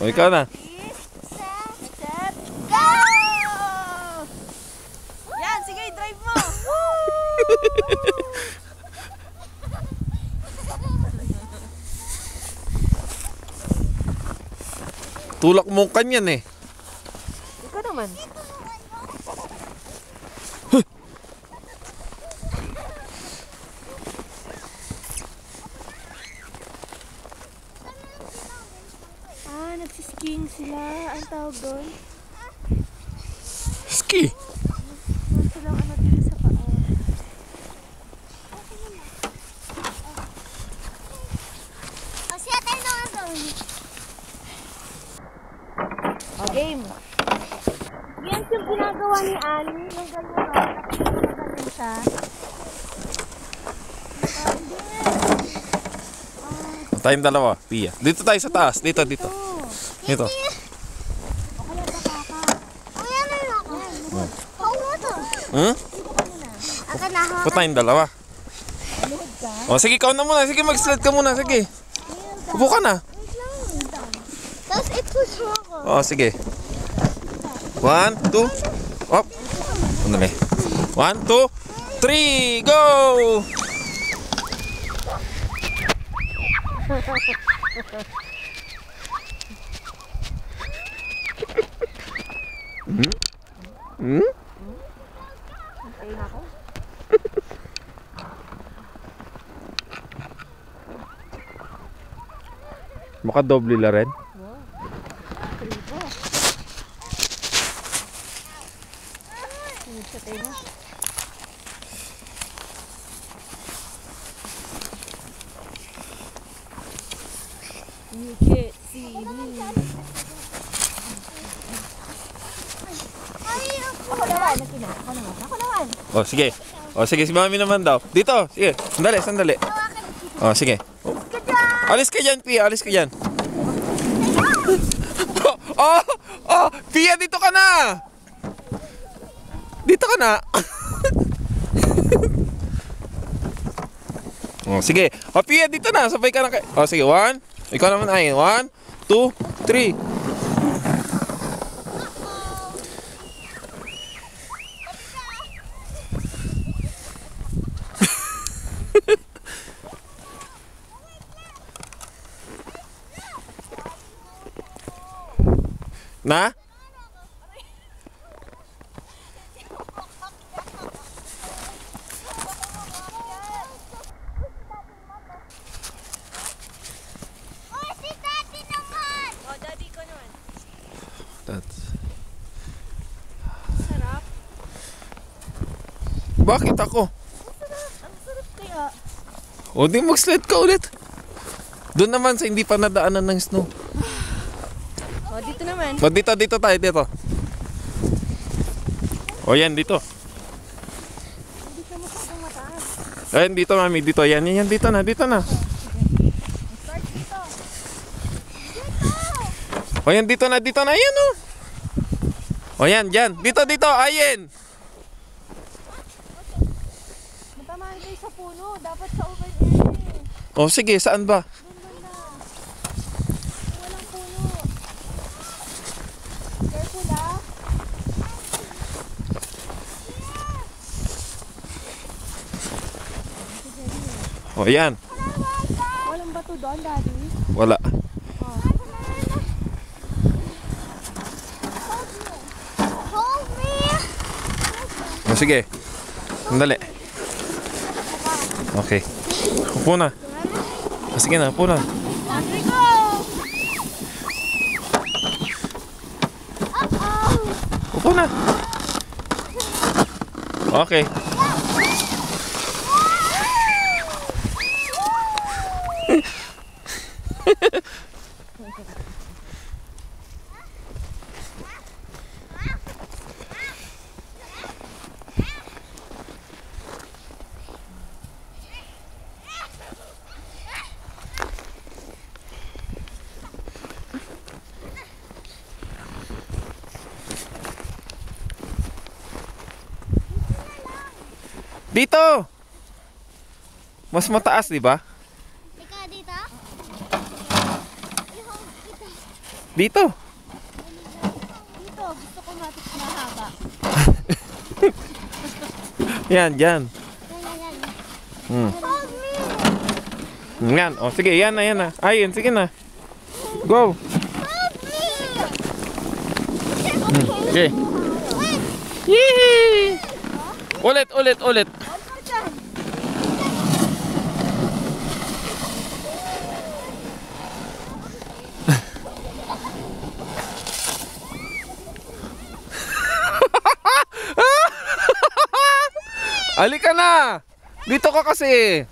O, ikaw na. Set, go! Yan, sige, drive mo. Tulak mo kanyan eh. Ikaw naman. Nagsiskiing sila. Ang tawag doon? Ski. Meron silang ano dito sa paa. O siya tayo na doon. O, game. Yan yung ginagawa ni Annie. Yung ganyan o. Ganyan siya. Tayong dalawa, Pia. Dito tayo sa taas. Dito. Dito. O kaya na yun ako. Oo mo to. Hmm? Aka na ako. Upo tayong dalawa. O, sige, ikaw na muna. Sige, mag-slide ka muna. Sige. Upo ka na. Tapos i-push mo ako. O, sige. 1, 2. Op. Ano na 1, 2, 3. Go! Hmm? Antayin ako. Makadoble la rin. Tribo. Sunod siya tayo na. You can't see me. Ako naman. Ako naman. O, sige. O, sige. Si mami naman daw. Dito. Sige. Sandali. O, sige. Alis ka dyan, Pia. Alis ka dyan. Pia, dito ka na. Dito ka na. O, sige. O, Pia, dito na. Sabay ka na kay... O, sige. 1. Ikaw naman ay. 1, 2, 3. Na? Oh, si Daddy naman. Oh, daddy ko naman. That's... Sarap. Bakit ako? Ang sarap kaya. O, di mag-slide ka ulit. Doon naman sa hindi pa nadaanan ng snow. Oh, dito naman. O, dito tayo, dito. O, yan, dito. Hindi ka masyadong mataas. Ayan, dito, mami, dito. Yan, dito na. Start dito. O, yan, dito na. Ayan, o. O, yan, dyan. Dito, ayan. Matamaan kayo sa puno. Dapat sa open air. O, sige, saan ba? Doon banda. Walang puno. Careful ah. O, yan. Walang bato doon, daddy. Wala. Hold me. O, sige. Sandali. Okay. Upo na. O, sige na, upo na. Let me go. Uh-oh. Upo na. Okay. Dito. Mas mataas, di ba? Ika dito. I-hold kita. Dito. Dito, gusto ko matik mahaba. Yan, dyan. Hmm. Hold me. Yan. O, sige. Yan na, yan na. Ayun, sige na. Go. Hold me. Okay. Yee! Ulit, ulit, ulit. Halika na! Dito ka kasi.